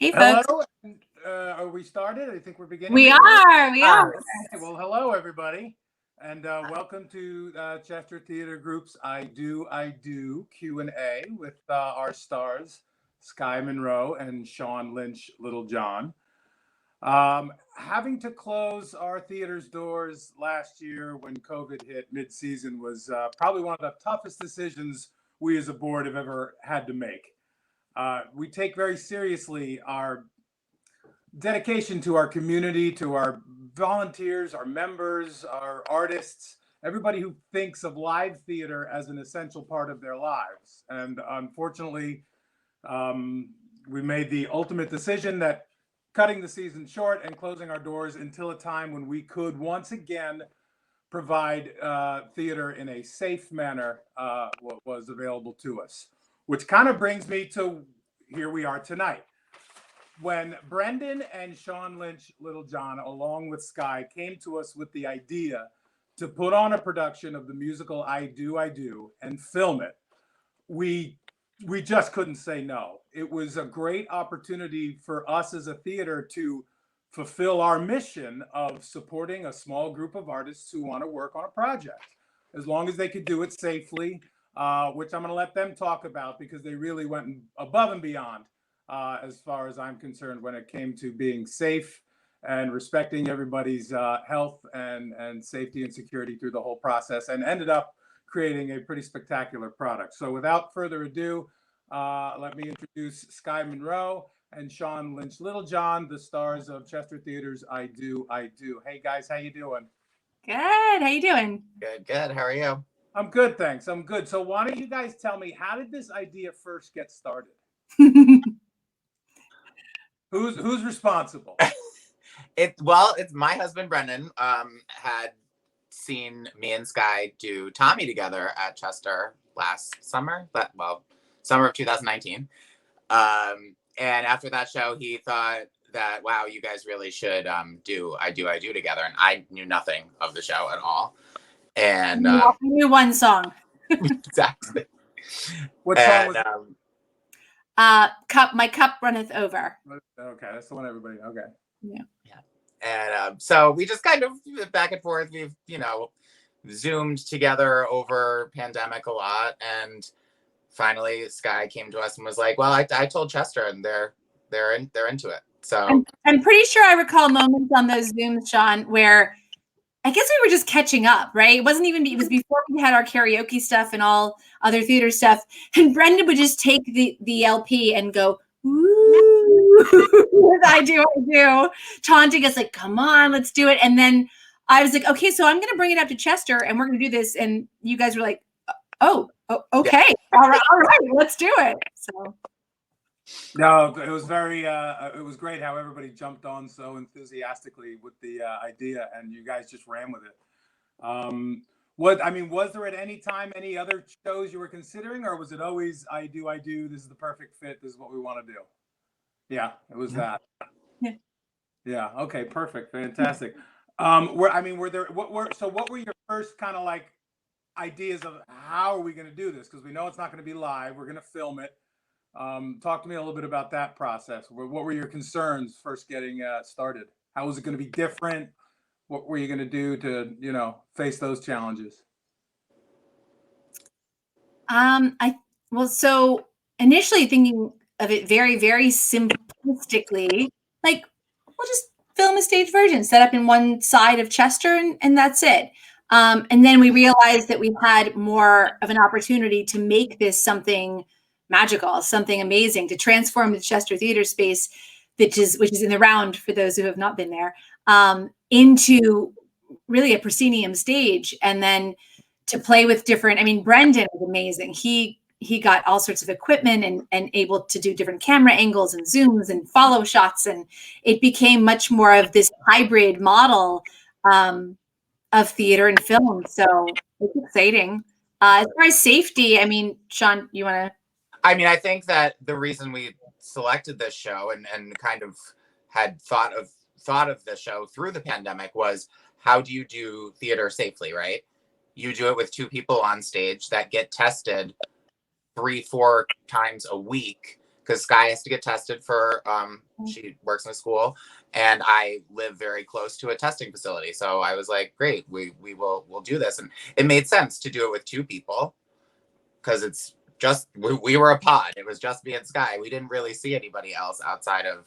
Hey, Hello. folks. Are we started? I think we're beginning. We are. We are. Okay, well, hello, everybody. And welcome to Chester Theater Group's I Do Q&A with our stars, Sky Monroe and Sean Lynch-Littlejohn. Having to close our theater's doors last year when COVID hit mid-season was probably one of the toughest decisions we as a board have ever had to make. We take very seriously our dedication to our community, to our volunteers, our members, our artists, everybody who thinks of live theater as an essential part of their lives. And unfortunately, we made the ultimate decision that cutting the season short and closing our doors until a time when we could once again provide theater in a safe manner was available to us. Which kind of brings me to here we are tonight. When Brendan and Sean Lynch-Littlejohn, along with Sky, came to us with the idea to put on a production of the musical I Do, and film it, we just couldn't say no. It was a great opportunity for us as a theater to fulfill our mission of supporting a small group of artists who want to work on a project, as long as they could do it safely, which I'm going to let them talk about because they really went above and beyond. As far as I'm concerned, when it came to being safe and respecting everybody's health and safety and security through the whole process, and ended up creating a pretty spectacular product. So without further ado, let me introduce Sky Monroe and Sean Lynch-Littlejohn, the stars of Chester Theater's I Do. Hey guys, how you doing? Good. How you doing? Good. How are you? I'm good, thanks. I'm good. So why don't you guys tell me, how did this idea first get started? Who's responsible? It's my husband Brendan had seen me and Sky do Tommy together at Chester last summer, summer of 2019. And after that show, he thought that, wow, you guys really should do I Do together. And I knew nothing of the show at all. And I knew one song. Exactly. What song was My cup runneth over. Okay, that's the one everybody. Okay. Yeah. And so we just kind of back and forth. We've, Zoomed together over pandemic a lot. And finally Sky came to us and was like, well, I told Chester and they're into it. So I'm pretty sure I recall moments on those Zooms, Sean, where I guess we were just catching up, right? It was before we had our karaoke stuff and all other theater stuff. And Brendan would just take the LP and go, ooh, I do. Taunting us like, come on, let's do it. And then I was like, okay, so I'm going to bring it up to Chester and we're going to do this. And you guys were like, oh okay. Yeah. All right, let's do it. So. No, it was it was great how everybody jumped on so enthusiastically with the idea, and you guys just ran with it. Was there at any time any other shows you were considering, or was it always I Do, this is the perfect fit, this is what we want to do? Yeah, it was that. Yeah. Okay, perfect. Fantastic. What were your first kind of like ideas of how are we going to do this? Because we know it's not going to be live, we're going to film it. Talk to me a little bit about that process. What were your concerns first getting started? How was it going to be different? What were you going to do to, face those challenges? So initially thinking of it very, very simplistically, like we'll just film a stage version, set up in one side of Chester, and that's it. And then we realized that we had more of an opportunity to make this something magical, something amazing, to transform the Chester theater space, which is in the round for those who have not been there, into really a proscenium stage, and then to play with different. I mean, Brendan was amazing. He got all sorts of equipment and able to do different camera angles and zooms and follow shots, and it became much more of this hybrid model of theater and film. So it's exciting. As far as safety, I mean, Sean, you want to? I think that the reason we selected this show and kind of had thought of the show through the pandemic was, how do you do theater safely, right? You do it with two people on stage that get tested 3-4 times a week because Sky has to get tested for, she works in a school, and I live very close to a testing facility. So I was like, great, we'll do this. And it made sense to do it with 2 people, because it's just, we were a pod. It was just me and Sky. We didn't really see anybody else outside of,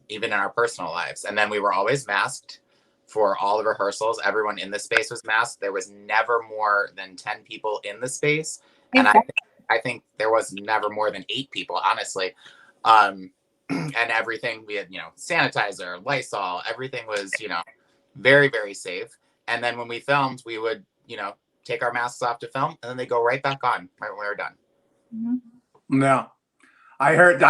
even in our personal lives. And then we were always masked for all the rehearsals. Everyone in the space was masked. There was never more than 10 people in the space. And I think there was never more than 8 people, honestly. And everything, we had, sanitizer, Lysol, everything was, very, very safe. And then when we filmed, we would, take our masks off to film, and then they go right back on right when we were done. No. I heard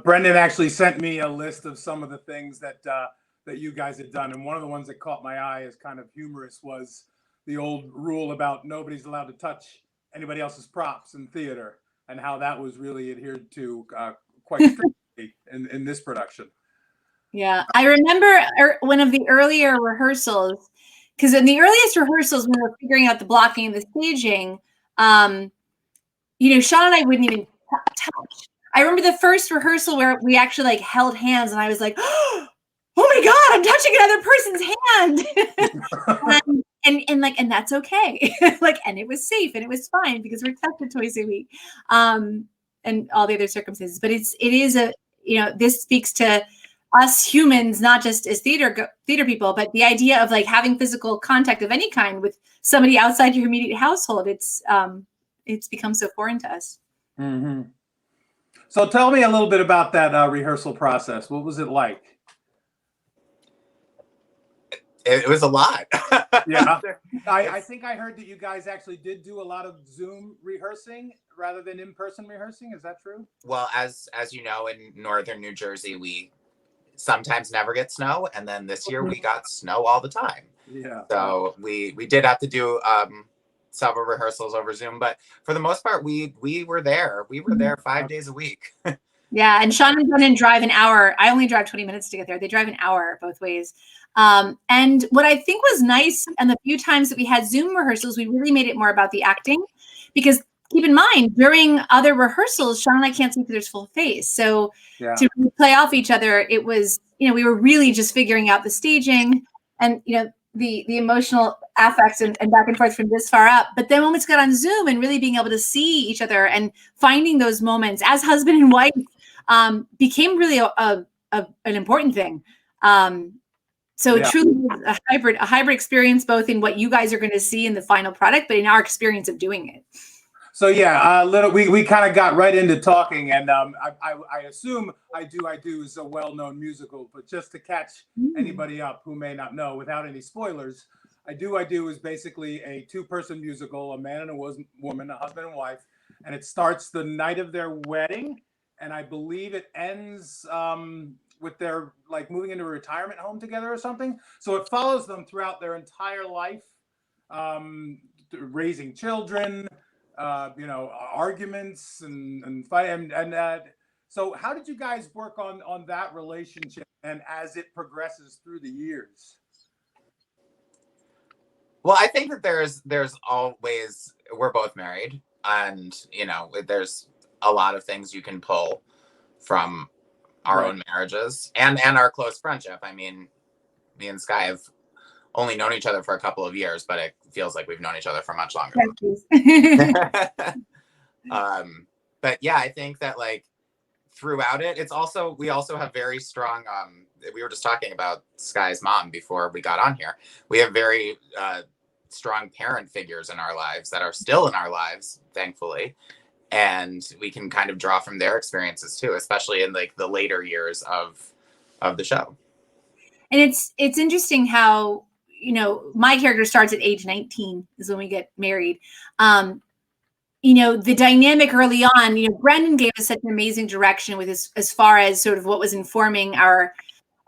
Brendan actually sent me a list of some of the things that you guys had done. And one of the ones that caught my eye as kind of humorous was the old rule about nobody's allowed to touch anybody else's props in theater, and how that was really adhered to quite strictly in this production. Yeah, I remember one of the earlier rehearsals, because in the earliest rehearsals, when we were figuring out the blocking and the staging, Sean and I wouldn't even touch. I remember the first rehearsal where we actually held hands, and I was like, "Oh my God, I'm touching another person's hand," and that's okay. And it was safe and it was fine because we're tested twice a week, and all the other circumstances. But it is this speaks to us humans, not just as theater people, but the idea of having physical contact of any kind with somebody outside your immediate household. It's become so foreign to us. Mm-hmm. So tell me a little bit about that rehearsal process. What was it like? It was a lot. Yeah. I think I heard that you guys actually did do a lot of Zoom rehearsing rather than in-person rehearsing. Is that true? Well, as you know, in northern New Jersey, we sometimes never get snow, and then this year we got snow all the time. Yeah. So we did have to do several rehearsals over Zoom, but for the most part, we were there. We were there 5 days a week. Yeah, and Sean and Brennan drive an hour. I only drive 20 minutes to get there. They drive an hour both ways. And what I think was nice, and the few times that we had Zoom rehearsals, we really made it more about the acting, because keep in mind, during other rehearsals, Sean and I can't see each other's full face. So to play off each other, it was, we were really just figuring out the staging and, the emotional affects and back and forth from this far up. But then when we got on Zoom and really being able to see each other and finding those moments as husband and wife became really an important thing. Truly a hybrid experience, both in what you guys are going to see in the final product, but in our experience of doing it. So we kind of got right into talking, and I assume I Do is a well-known musical, but just to catch anybody up who may not know, without any spoilers, I Do is basically a 2-person musical, a man and a woman, a husband and wife, and it starts the night of their wedding, and I believe it ends with their moving into a retirement home together or something. So it follows them throughout their entire life, raising children, arguments and fight, and so how did you guys work on that relationship and as it progresses through the years? Well, I think that there's always, we're both married, and there's a lot of things you can pull from our own marriages and our close friendship. I mean, me and Sky have only known each other for a couple of years, but it feels like we've known each other for much longer. But yeah, I think that throughout it, we also have very strong, we were just talking about Sky's mom before we got on here. We have very strong parent figures in our lives that are still in our lives, thankfully. And we can kind of draw from their experiences too, especially in the later years of the show. And it's interesting how, my character starts at age 19 is when we get married. The dynamic early on, Brendan gave us such an amazing direction with as far as sort of what was informing our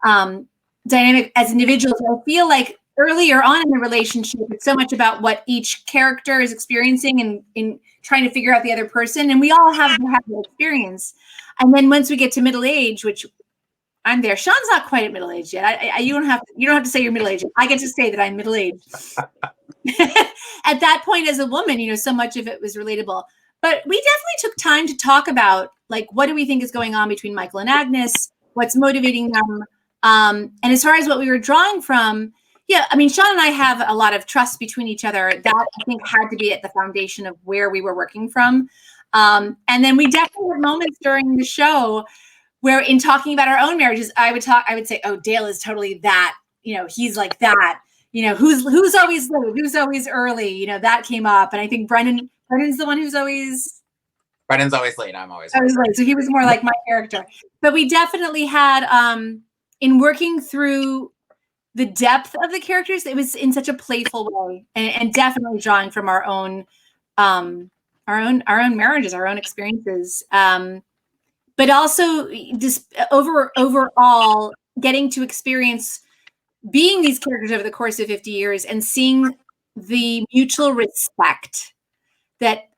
dynamic as individuals. I feel like earlier on in the relationship, it's so much about what each character is experiencing and in trying to figure out the other person. And we all have that experience. And then once we get to middle age, which I'm there, Sean's not quite at middle age yet. You don't have to say you're middle aged. I get to say that I'm middle aged. At that point as a woman, so much of it was relatable. But we definitely took time to talk about like, what do we think is going on between Michael and Agnes? What's motivating them? And as far as what we were drawing from, yeah, I mean, Sean and I have a lot of trust between each other. That I think had to be at the foundation of where we were working from. And then we definitely had moments during the show where, in talking about our own marriages, I would say, oh, Dale is totally that, he's like that, who's always late, who's always early, that came up. And I think Brendan's the one who's always. Brendan's always late. I'm always late. So he was more like my character. But we definitely had, in working through the depth of the characters, it was in such a playful way, and definitely drawing from our own marriages, our own experiences. But also just overall getting to experience being these characters over the course of 50 years and seeing the mutual respect that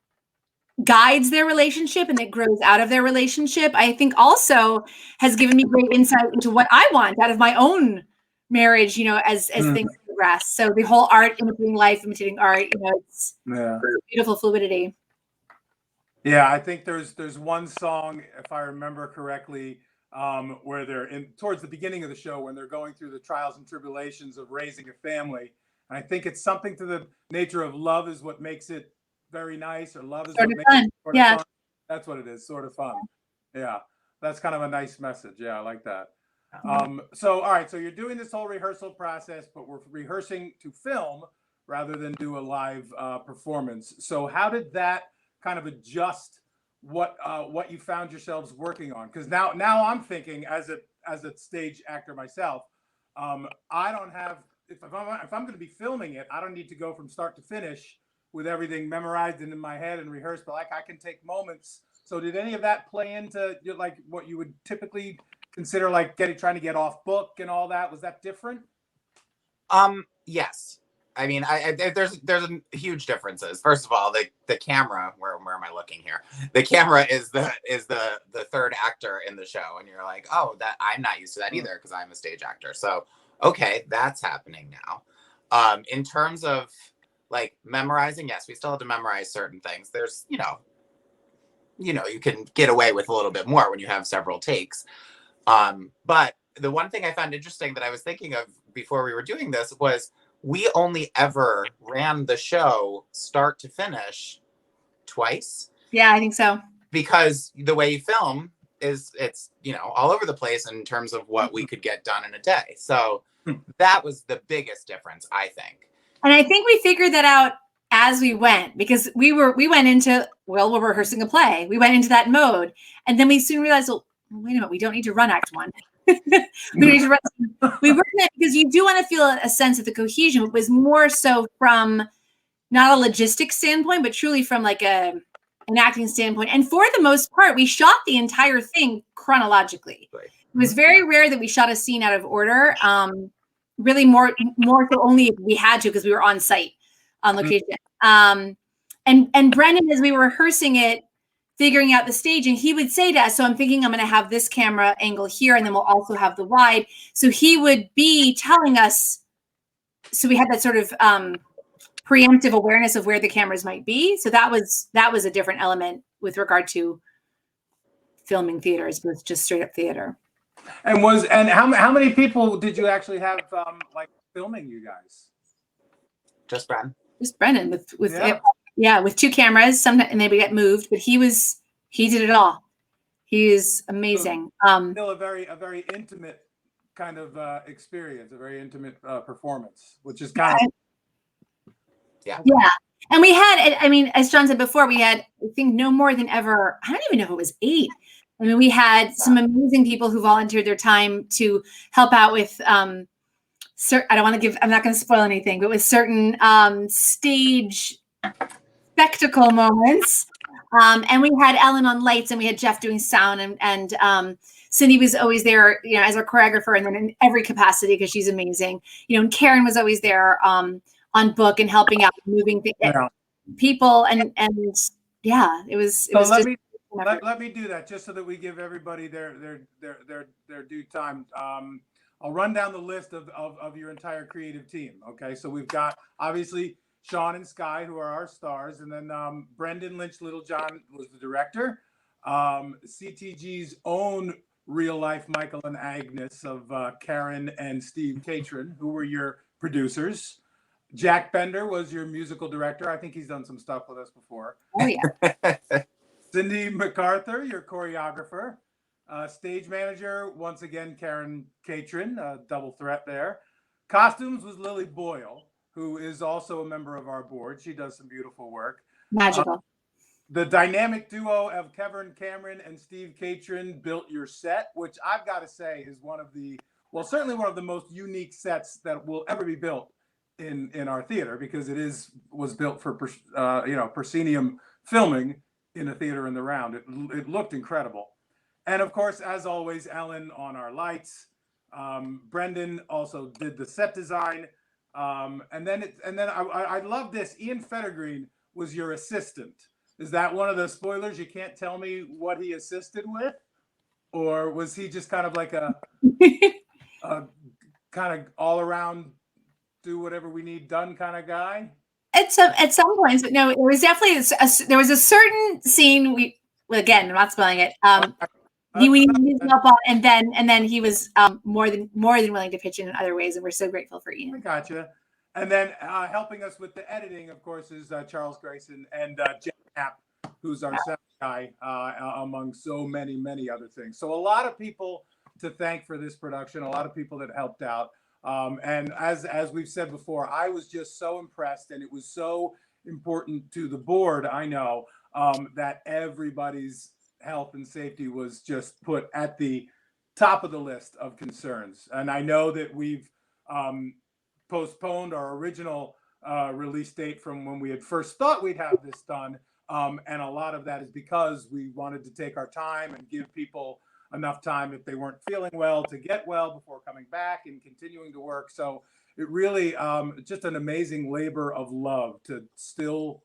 guides their relationship and that grows out of their relationship, I think also has given me great insight into what I want out of my own marriage, as things progress. So the whole art imitating life, imitating art, it's beautiful fluidity. Yeah, I think there's one song, if I remember correctly, where they're towards the beginning of the show when they're going through the trials and tribulations of raising a family. And I think it's something to the nature of love is what makes it very nice, or love is what makes it sort of fun. That's what it is, sort of fun. Yeah, that's kind of a nice message. Yeah, I like that. So, all right, so you're doing this whole rehearsal process, but we're rehearsing to film rather than do a live performance. So how did that kind of adjust what you found yourselves working on? Because now I'm thinking as a stage actor myself, I don't have, if I'm going to be filming it, I don't need to go from start to finish with everything memorized and in my head and rehearsed, but like I can take moments. So did any of that play into like what you would typically consider like trying to get off book and all that? Was that different? Yes. I mean, there's huge differences. First of all, the camera, where am I looking here? The camera is the third actor in the show, and you're like, oh, that I'm not used to that either because I'm a stage actor. So okay, that's happening now. In terms of like memorizing, yes, we still have to memorize certain things. There's you can get away with a little bit more when you have several takes. But the one thing I found interesting that I was thinking of before we were doing this was we only ever ran the show start to finish twice. Yeah, I think so. Because the way you film is it's, all over the place in terms of what we could get done in a day. So that was the biggest difference, I think. And I think we figured that out as we went, because we went into, we're rehearsing a play. We went into that mode. And then we soon realized, well, wait a minute, we don't need to run act one. We run it because you do want to feel a sense of the cohesion. It was more so from not a logistics standpoint, but truly from like an acting standpoint. And for the most part, we shot the entire thing chronologically. Right. It was very rare that we shot a scene out of order. Really more so only if we had to, because we were on site on location. And Brendan, as we were rehearsing it, figuring out the stage, and he would say to us, so I'm thinking I'm going to have this camera angle here, and then we'll also have the wide. So he would be telling us, so we had that sort of preemptive awareness of where the cameras might be. So that was a different element with regard to filming theater as opposed to just straight up theater. And how many people did you actually have like filming you guys? Just Brendan. Just Brendan with two cameras. Sometimes, and they would get moved, but he did it all. He is amazing. Still a very intimate kind of experience, a very intimate performance, which is kind of yeah. And we had, I mean, as John said before, we had, I think, no more than ever. I don't even know if it was 8. I mean, we had some amazing people who volunteered their time to help out with, I'm not going to spoil anything, but with certain stage spectacle moments. And we had Ellen on lights, and we had Jeff doing sound, and Cindy was always there, as our choreographer, and then in every capacity, because she's amazing. And Karen was always there on book and helping out, moving people, and yeah, it was. Let me do that just so that we give everybody their due time. I'll run down the list of your entire creative team. Okay, so we've got obviously Sean and Sky, who are our stars, and then Brendan Lynch-Littlejohn was the director. CTG's own real life Michael and Agnes of Karen and Steve Catron, who were your producers. Jack Bender was your musical director. I think he's done some stuff with us before. Oh yeah. Cindy MacArthur, your choreographer. Stage manager, once again, Karen Catron, double threat there. Costumes was Lily Boyle, who is also a member of our board. She does some beautiful work. Magical. The dynamic duo of Kevin Cameron and Steve Catron built your set, which I've got to say is one of the, well, certainly one of the most unique sets that will ever be built in our theater, because it was built for proscenium filming in a theater in the round. It looked incredible. And of course, as always, Ellen on our lights. Brendan also did the set design. And then I love this. Ian Fettergreen was your assistant. Is that one of the spoilers? You can't tell me what he assisted with, or was he just kind of like a kind of all around, do whatever we need done kind of guy? At some points, but no, it was definitely there was a certain scene. Again, I'm not spelling it. We needed help on, and then he was more than willing to pitch in other ways, and we're so grateful for Ian. I gotcha. And then helping us with the editing, of course, is Charles Grayson and Jen Knapp, who's our sound guy, among so many other things. So a lot of people to thank for this production, a lot of people that helped out. And as we've said before, I was just so impressed, and it was so important to the board, I know, that everybody's health and safety was just put at the top of the list of concerns. And I know that we've postponed our original release date from when we had first thought we'd have this done. And a lot of that is because we wanted to take our time and give people enough time, if they weren't feeling well, to get well before coming back and continuing to work. So it really just an amazing labor of love to still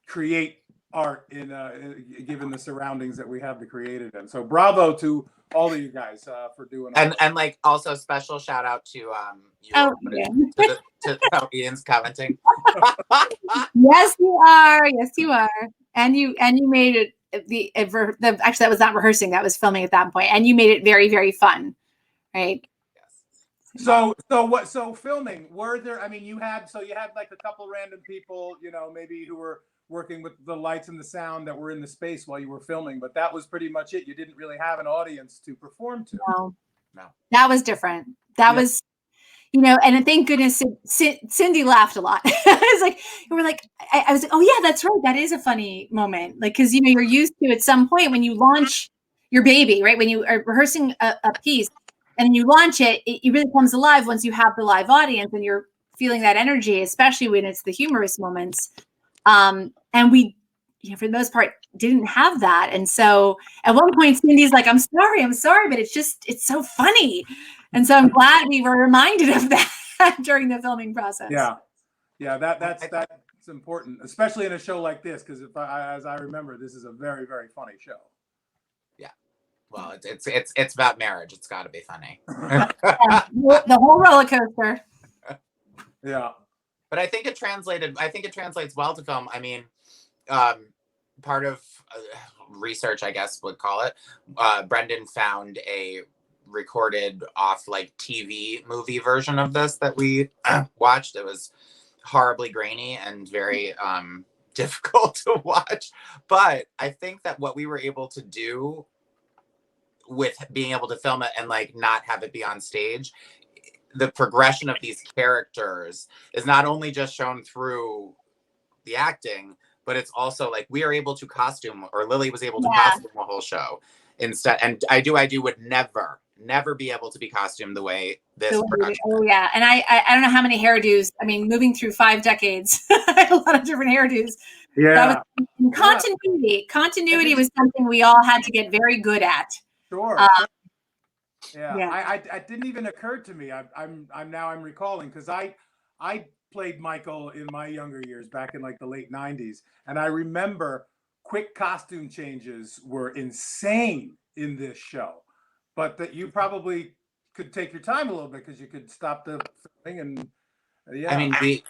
create art given the surroundings that we have to create it in. So bravo to all of you guys for doing all and like also special shout out to Ian's commenting. Yes, you are. And you made it actually that was not rehearsing, that was filming at that point, and you made it very, very fun, right? Yes. So filming, were there, I mean, you had like a couple random people, maybe who were working with the lights and the sound that were in the space while you were filming, but that was pretty much it. You didn't really have an audience to perform to. No. That was different. That was, and thank goodness Cindy laughed a lot. I was like, I was like, oh yeah, that's right. That is a funny moment. Like, cause you're used to at some point when you launch your baby, right? When you are rehearsing a piece and then you launch it, it really comes alive once you have the live audience and you're feeling that energy, especially when it's the humorous moments. And we, for the most part, didn't have that. And so at one point, Cindy's like, I'm sorry, but it's so funny. And so I'm glad we were reminded of that during the filming process. Yeah. That's important, especially in a show like this, because as I remember, this is a very, very funny show. Yeah. Well, it's about marriage. It's got to be funny. The whole roller coaster. Yeah. But I think it translates well to film. I mean, part of research, I guess would call it, Brendan found a recorded off like TV movie version of this that we watched. It was horribly grainy and very difficult to watch. But I think that what we were able to do with being able to film it and like not have it be on stage, the progression of these characters is not only just shown through the acting, but it's also like we are able to costume, or Lily was able to costume the whole show instead. And I do would never be able to be costumed the way this production. Oh yeah. And I don't know how many hairdos. I mean, moving through 5 decades, I had a lot of different hairdos. Yeah. Continuity was something we all had to get very good at. Sure. Yeah. I didn't even occur to me. I'm recalling, because I played Michael in my younger years back in like the late 90s, and I remember quick costume changes were insane in this show, but that you probably could take your time a little bit because you could stop the filming and I mean,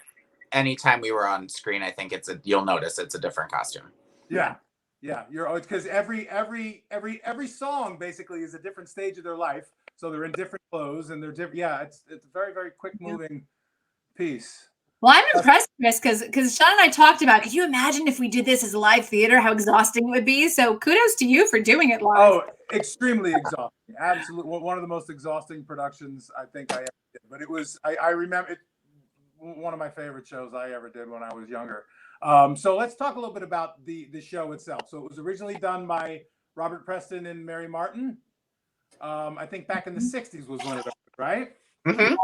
anytime we were on screen, I think you'll notice it's a different costume. Yeah. Yeah, you're because every song basically is a different stage of their life. So they're in different clothes and they're different. Yeah, it's a very, very quick moving piece. Well, I'm impressed, Chris, because Sean and I talked about, could you imagine if we did this as a live theater, how exhausting it would be? So kudos to you for doing it live. Oh, extremely exhausting. Absolutely. One of the most exhausting productions I think I ever did. But it was, I remember it, one of my favorite shows I ever did when I was younger. So let's talk a little bit about the show itself. So it was originally done by Robert Preston and Mary Martin. I think back in the 60s was one of those, right? Mm-hmm.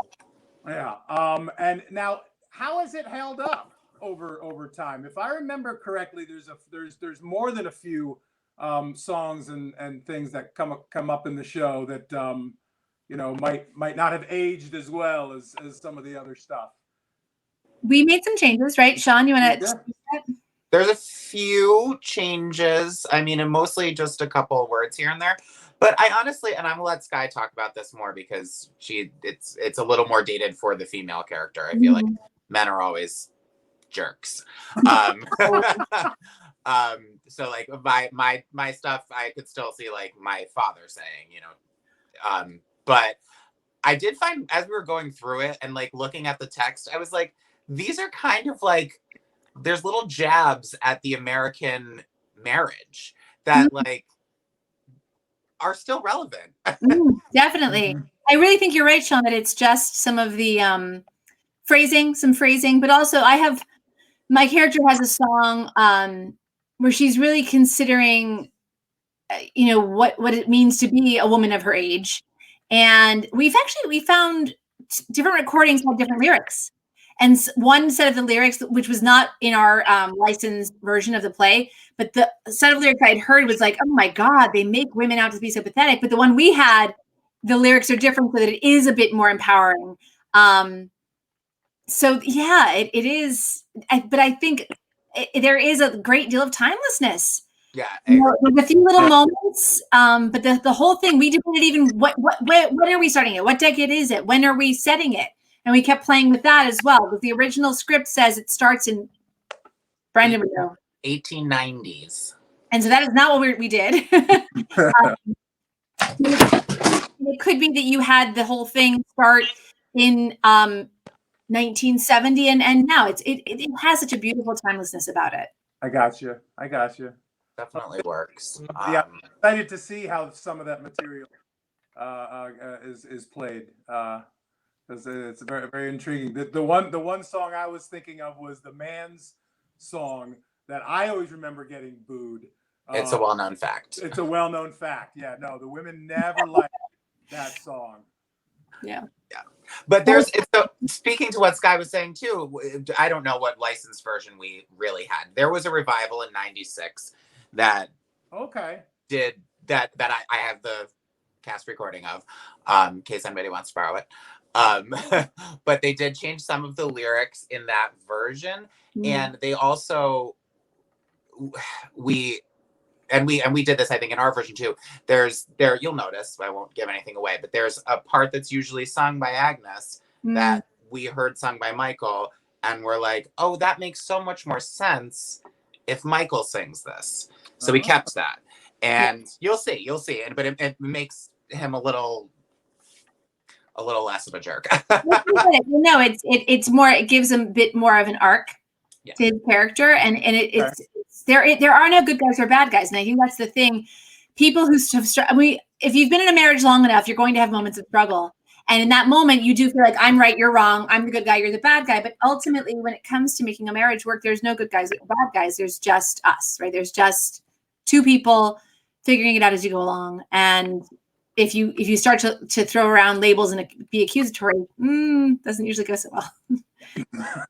Yeah. And now, how has it held up over time? If I remember correctly, there's more than a few songs and things that come up in the show that might not have aged as well as some of the other stuff. We made some changes, right? Sean, you want to? Yeah. There's a few changes. I mean, and mostly just a couple of words here and there. But I honestly, and I'm gonna let Sky talk about this more because it's a little more dated for the female character. I feel like men are always jerks. So like my stuff, I could still see like my father saying, but I did find as we were going through it and like looking at the text, I was like, these are kind of like there's little jabs at the American marriage that like are still relevant. Definitely. I really think you're right, Sean, that it's just some of the some phrasing, but also my character has a song where she's really considering what it means to be a woman of her age. And we found different recordings had different lyrics. And one set of the lyrics, which was not in our licensed version of the play, but the set of lyrics I'd heard was like, oh my God, they make women out to be so pathetic. But the one we had, the lyrics are different so that it is a bit more empowering. So yeah, it is. But I think there is a great deal of timelessness. Yeah, with a few little moments, but the whole thing, we debated even when are we starting it? What decade is it? When are we setting it? And we kept playing with that as well. Because the original script says it starts in Brendan would know 1890s, and so that is not what we did. It could be that you had the whole thing start in 1970, and now it has such a beautiful timelessness about it. I got you. Definitely works. Yeah, I'm excited to see how some of that material is played. It's very, very intriguing. The one song I was thinking of was the man's song that I always remember getting booed. It's a well-known fact. It's a well-known fact. Yeah, no, the women never liked that song. Yeah. But speaking to what Sky was saying too, I don't know what licensed version we really had. There was a revival in '96 that did that I have the cast recording of, in case anybody wants to borrow it. But they did change some of the lyrics in that version, and they also we did this, I think, in our version too. You'll notice, I won't give anything away, but there's a part that's usually sung by Agnes that we heard sung by Michael, and we're like, oh, that makes so much more sense if Michael sings this. So we kept that, and you'll see, but it makes him a little less of a jerk. No, it's more. It gives him a bit more of an arc to his character, and it's there are no good guys or bad guys, and I think that's the thing. People who if you've been in a marriage long enough, you're going to have moments of struggle, and in that moment, you do feel like I'm right, you're wrong, I'm the good guy, you're the bad guy. But ultimately, when it comes to making a marriage work, there's no good guys or bad guys. There's just us, right? There's just two people figuring it out as you go along, and if you start to throw around labels and be accusatory, doesn't usually go so well.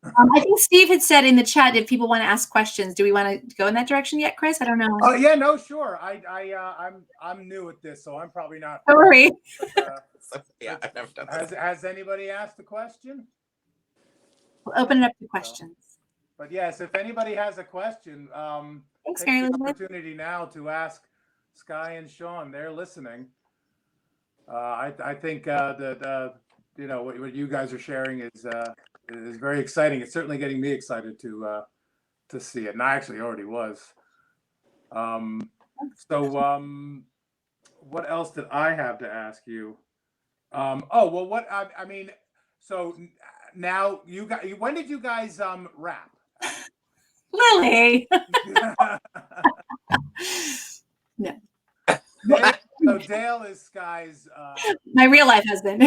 I think Steve had said in the chat if people want to ask questions. Do we want to go in that direction yet, Chris? I don't know. Oh yeah, no, sure. I'm new at this, so I'm probably not. Don't worry. Yeah, I've never done that. Has anybody asked a question? We'll open it up to questions. But yes, if anybody has a question, Thanks, take Mary the Elizabeth. opportunity now to ask Sky and Sean. They're listening. I think that what you guys are sharing is very exciting. It's certainly getting me excited to see it, and I actually already was. What else did I have to ask you? I mean, so now you guys, when did you guys rap? Lily. No. Dale is Sky's My real life husband.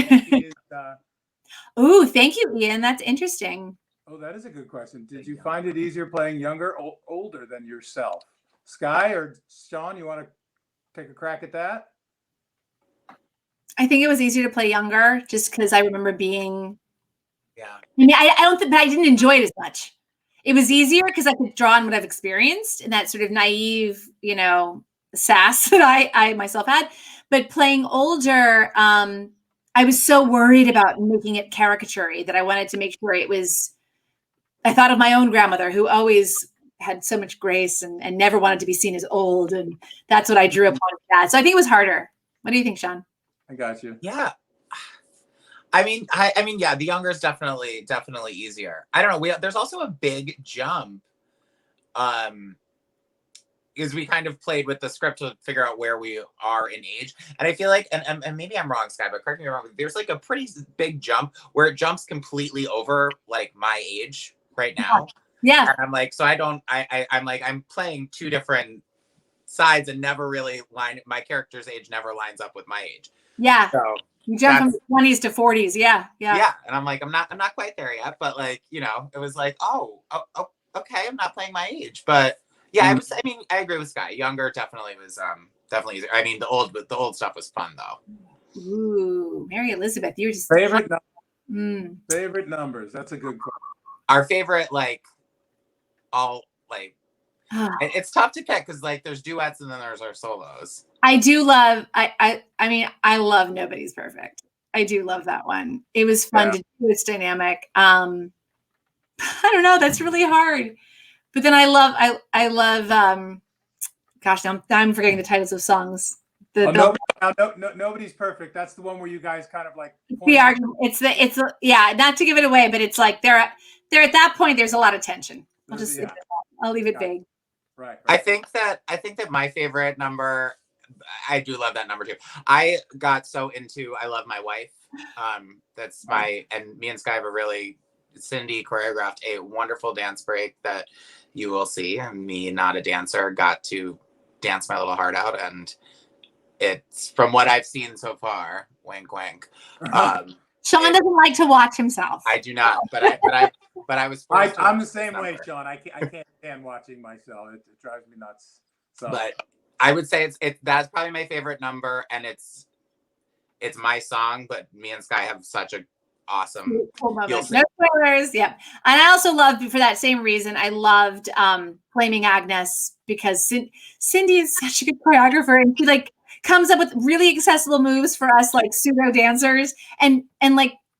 Ooh, thank you, Ian. That's interesting. Oh, that is a good question. Did you find it easier playing younger or older than yourself? Sky or Sean, you want to take a crack at that? I think it was easier to play younger just because I remember being. Yeah. I mean, I don't think, but I didn't enjoy it as much. It was easier because I could draw on what I've experienced and that sort of naive, sass that I myself had. But playing older, I was so worried about making it caricature-y that I wanted to make sure it was. I thought of my own grandmother who always had so much grace and never wanted to be seen as old. And that's what I drew upon that. So I think it was harder. What do you think, Sean? I got you. Yeah. I mean, yeah, the younger is definitely easier. I don't know. There's also a big jump. Because we kind of played with the script to figure out where we are in age. And I feel like, and maybe I'm wrong, Sky, but correct me if I'm wrong, there's like a pretty big jump where it jumps completely over like my age right now. Yeah. And I'm like, so I'm playing two different sides and never really my character's age never lines up with my age. Yeah. So you jump from 20s to 40s. Yeah. Yeah. And I'm like, I'm not quite there yet, but like, it was like, oh, okay, I'm not playing my age. But yeah, I agree with Sky. Younger definitely was definitely easier. I mean, the old stuff was fun though. Ooh, Mary Elizabeth, you're just favorite numbers. That's a good question. Our favorite, it's tough to pick because like there's duets and then there's our solos. I do love. I love Nobody's Perfect. I do love that one. It was fun to do. It's dynamic. I don't know. That's really hard. But then I love. Gosh, now I'm forgetting the titles of songs. Nobody's Perfect. That's the one where you guys kind of like. Not to give it away, but it's like they're at that point. There's a lot of tension. I'll leave it vague. Right. I think that my favorite number. I do love that number too. I got so into I Love My Wife. That's and me and Sky have Cindy choreographed a wonderful dance break that you will see. And me, not a dancer, got to dance my little heart out. And it's from what I've seen so far, wink, wink. Sean doesn't like to watch himself. I do not, but I was forced I'm the same way, Sean. I can't stand watching myself. It drives me nuts. So. But I would say that's probably my favorite number, and it's my song. But me and Sky have such a awesome. No spoilers. Yep. And I also loved, for that same reason, I loved Flaming Agnes because Cindy is such a good choreographer, and she comes up with really accessible moves for us pseudo dancers, and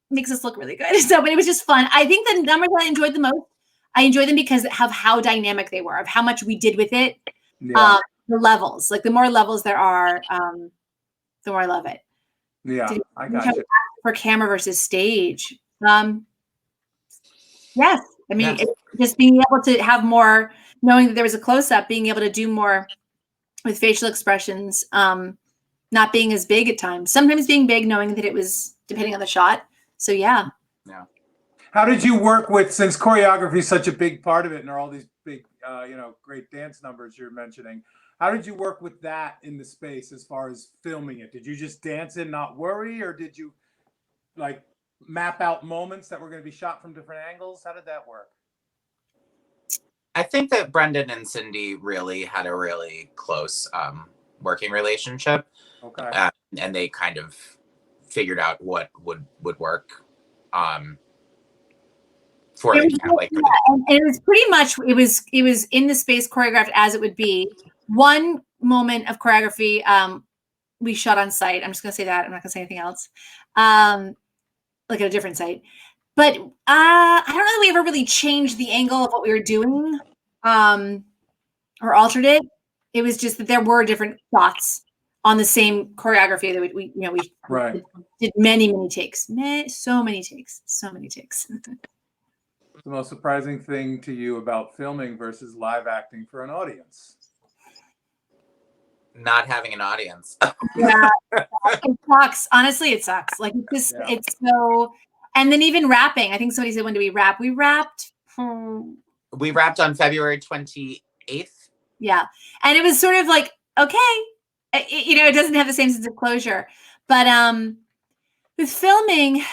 makes us look really good. So, but it was just fun. I think the numbers I enjoyed the most, I enjoyed them because of how dynamic they were, of how much we did with it. Yeah. The levels, the more levels there are, the more I love it. Yeah, I got you. For camera versus stage. Yes. I mean, just being able to have more, knowing that there was a close-up, being able to do more with facial expressions, not being as big at times. Sometimes being big, knowing that it was depending on the shot. So, yeah. Yeah. How did you work with, since choreography is such a big part of it and there are all these big, great dance numbers you're mentioning, how did you work with that in the space as far as filming it? Did you just dance and not worry, or did you map out moments that were going to be shot from different angles? How did that work? I think that Brendan and Cindy really had a really close working relationship. Okay. And they kind of figured out what would work for the and it was pretty much it was in the space choreographed as it would be. One moment of choreography we shot on site. I'm just gonna say that. I'm not gonna say anything else. At a different site. But I don't know that we ever really changed the angle of what we were doing or altered it. It was just that there were different shots on the same choreography that we did many takes. So many takes. The most surprising thing to you about filming versus live acting for an audience? not having an audience. Yeah, it sucks. Honestly, it sucks. Like it's so. And then even rapping. I think somebody said, "When do we rap?" We rapped. We wrapped on February 28th. Yeah, and it was sort of like, okay, it doesn't have the same sense of closure. But with filming,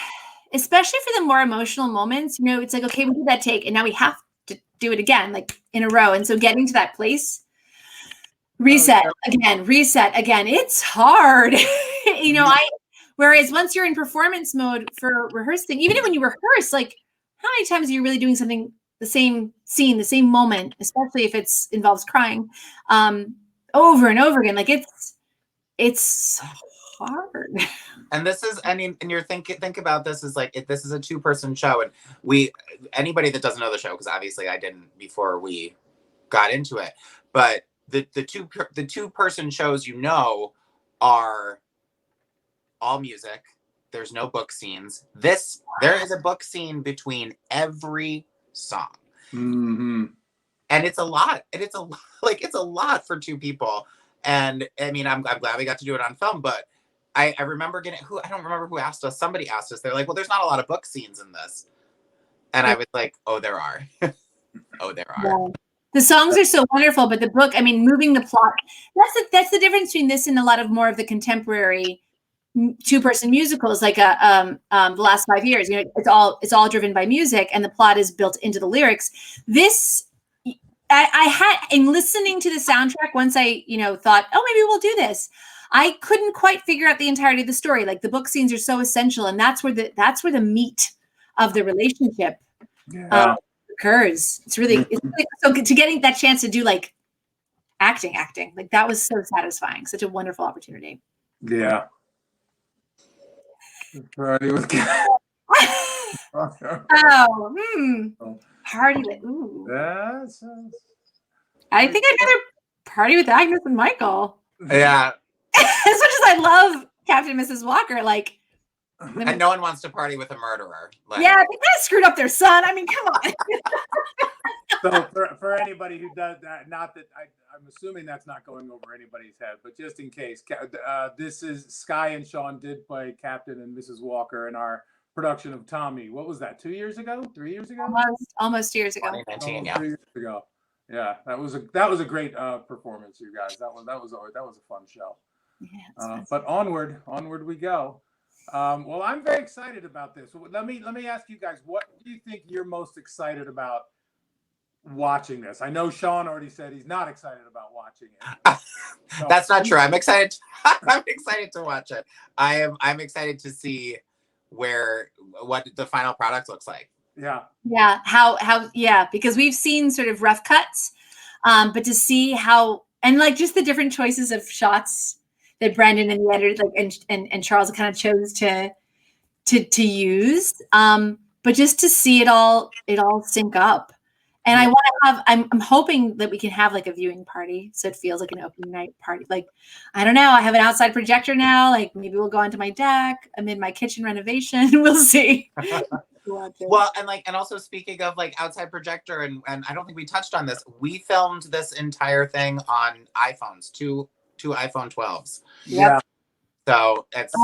especially for the more emotional moments, it's like, okay, we did that take, and now we have to do it again, like in a row. And so getting to that place. Reset again. It's hard. Whereas once you're in performance mode for rehearsing, even when you rehearse, like how many times are you really doing something, the same scene, the same moment, especially if involves crying, over and over again. Like it's hard. And this is, and you're think about this as like, this is a 2-person show, and anybody that doesn't know the show, because obviously I didn't before we got into it, but the 2-person shows, are all music. There's no book scenes. There is a book scene between every song. Mm-hmm. And it's a lot. And it's a lot for 2 people. And I mean, I'm glad we got to do it on film, but I remember I don't remember who asked us. Somebody asked us, they're like, well, there's not a lot of book scenes in this. And I was like, oh, there are. Oh, there are. Yeah. The songs are so wonderful, but the book, I mean, moving the plot, that's the difference between this and a lot of more of the contemporary 2-person musicals, like the last 5 years. It's all driven by music, and the plot is built into the lyrics. This, I had, in listening to the soundtrack, once I thought, oh, maybe we'll do this, I couldn't quite figure out the entirety of the story. Like the book scenes are so essential, and that's where the meat of the relationship occurs. It's really so good to getting that chance to do like acting. Like that was so satisfying. Such a wonderful opportunity. Yeah. Party with Party with ooh. Yes. I think I'd rather party with Agnes and Michael. Yeah. As much as I love Captain and Mrs. Walker, like. And no one wants to party with a murderer. Like, yeah, they kind of screwed up their son. I mean, come on. So for anybody who does that, not that I'm assuming that's not going over anybody's head, but just in case, this is Sky and Sean did play Captain and Mrs. Walker in our production of Tommy. What was that? 2 years ago? 3 years ago? Almost 2 years ago. 2019, yeah. 3 years ago. Yeah, that was a great performance, you guys. That was a fun show. Yeah, but onward we go. Well, I'm very excited about this. Let me ask you guys, what do you think you're most excited about watching this? I know Sean already said he's not excited about watching it. So, that's not true. I'm excited. I'm excited to watch it. I'm excited to see what the final product looks like. Yeah. Yeah. How because we've seen sort of rough cuts, but to see how, and like just the different choices of shots that Brendan and the editor, like and Charles kind of chose to use, but just to see it all sync up. And I want to have, I'm hoping that we can have like a viewing party, so it feels like an opening night party. Like, I don't know, I have an outside projector now. Like maybe we'll go onto my deck. I'm in my kitchen renovation. We'll see. Well, and also speaking of like outside projector, and I don't think we touched on this. We filmed this entire thing on iPhones, two iPhone 12s. Yeah. So it's.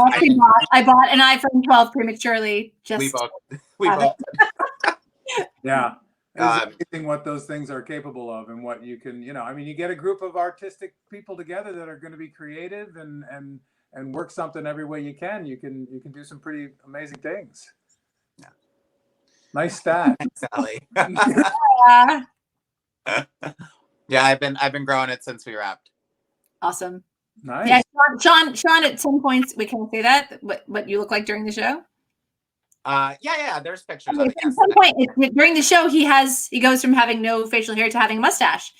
I bought an iPhone 12 prematurely. We both. Yeah. It's amazing what those things are capable of, and what you can, you get a group of artistic people together that are going to be creative and work something every way you can. You can do some pretty amazing things. Yeah. Nice stat. Thanks, Sally. Yeah, I've been growing it since we wrapped. Awesome. Nice. Yeah, Sean. At some points, we can say that what you look like during the show. Yeah. There's pictures. Okay, at some point during the show, he goes from having no facial hair to having a mustache,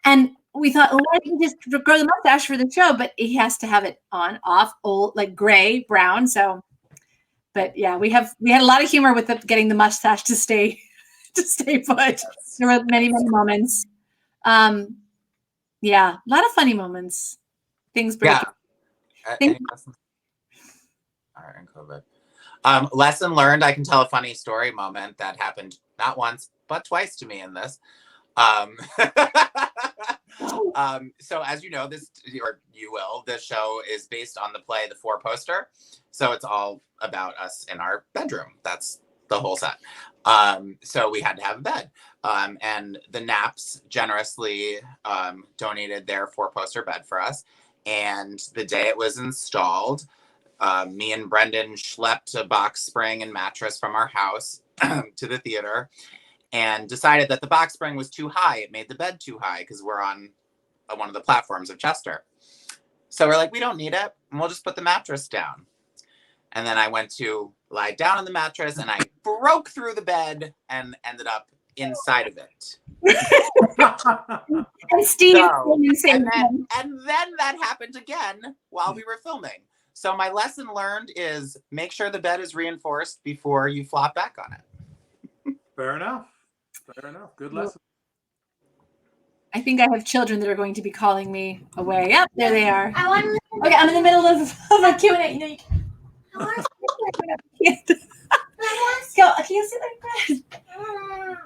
and we thought, why don't you just grow the mustache for the show? But he has to have it on, off, old, like gray, brown. So, but yeah, we had a lot of humor with getting the mustache to stay put. There were many moments. Yeah, a lot of funny moments. Things break. Yeah. All right, COVID. Lesson learned. I can tell a funny story moment that happened not once but twice to me in this. So as you know, the show is based on the play The Four Poster. So it's all about us in our bedroom. That's the whole set. So we had to have a bed. And the Naps generously donated their 4-poster bed for us. And the day it was installed, me and Brendan schlepped a box spring and mattress from our house to the theater and decided that the box spring was too high. It made the bed too high because we're on one of the platforms of Chester. So we're like, we don't need it. And we'll just put the mattress down. And then I went to lie down on the mattress and I broke through the bed and ended up inside of it. And Steve, and then that happened again while we were filming. So my lesson learned is make sure the bed is reinforced before you flop back on it. Fair enough. Good lesson. I think I have children that are going to be calling me away. Yep, there they are. Okay, I'm in the middle of a Q&A. You know, you can't sit like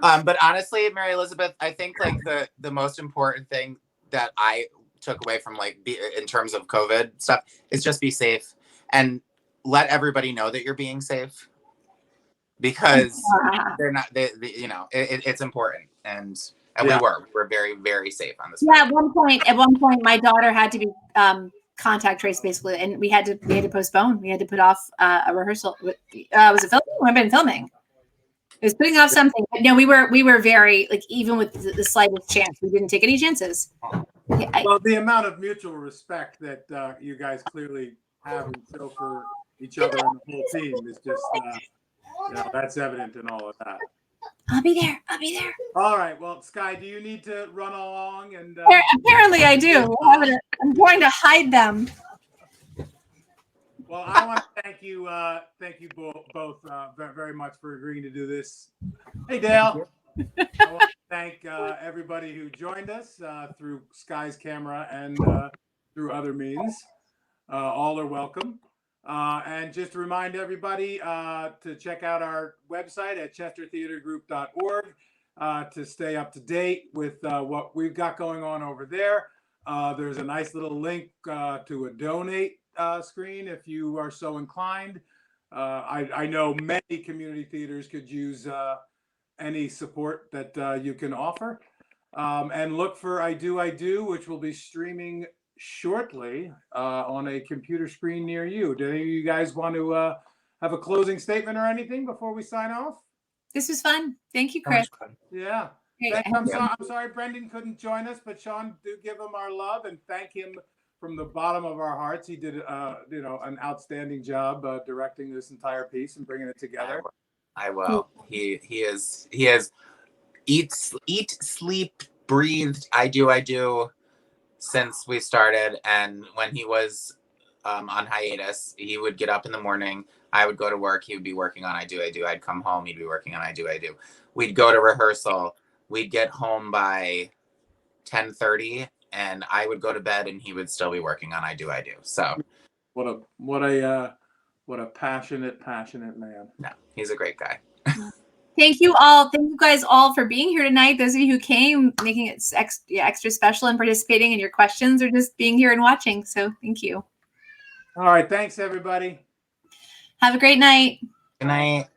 that. But honestly, Mary Elizabeth, I think like the most important thing that I took away from in terms of COVID stuff is just be safe and let everybody know that you're being safe, because they're not. It's important, and we were very, very safe on this. Yeah, at one point, my daughter had to be contact traced basically, and we had to postpone. We had to put off a rehearsal. Was it filming? We've been filming. It was putting off something. But no, we were very even with the slightest chance, we didn't take any chances. Well, the amount of mutual respect that you guys clearly have and show for each other and the whole team is just, that's evident in all of that. I'll be there. All right. Well, Sky, do you need to run along? And apparently I do. I'm going to hide them. Well, I want to thank you both very much for agreeing to do this. Hey, Dale. I want to thank everybody who joined us through Sky's camera and through other means. All are welcome. And just to remind everybody to check out our website at chestertheatergroup.org to stay up to date with what we've got going on over there. There's a nice little link to a donate screen if you are so inclined. I know many community theaters could use any support that you can offer. And look for I Do, which will be streaming shortly on a computer screen near you. Do any of you guys want to have a closing statement or anything before we sign off? This was fun. Thank you, Chris. Yeah. I'm sorry Brendan couldn't join us, but Sean, do give him our love and thank him from the bottom of our hearts. He did an outstanding job directing this entire piece and bringing it together. I will. He has eat, sleep, breathed I Do since we started. And when he was on hiatus, he would get up in the morning. I would go to work. He would be working on I Do. I'd come home. He'd be working on I Do. We'd go to rehearsal. We'd get home by 10:30, and I would go to bed, and he would still be working on I Do. So, what a passionate man. No, he's a great guy. Thank you all. Thank you guys all for being here tonight. Those of you who came, making it extra special and participating in your questions or just being here and watching. So thank you. All right. Thanks, everybody. Have a great night. Good night.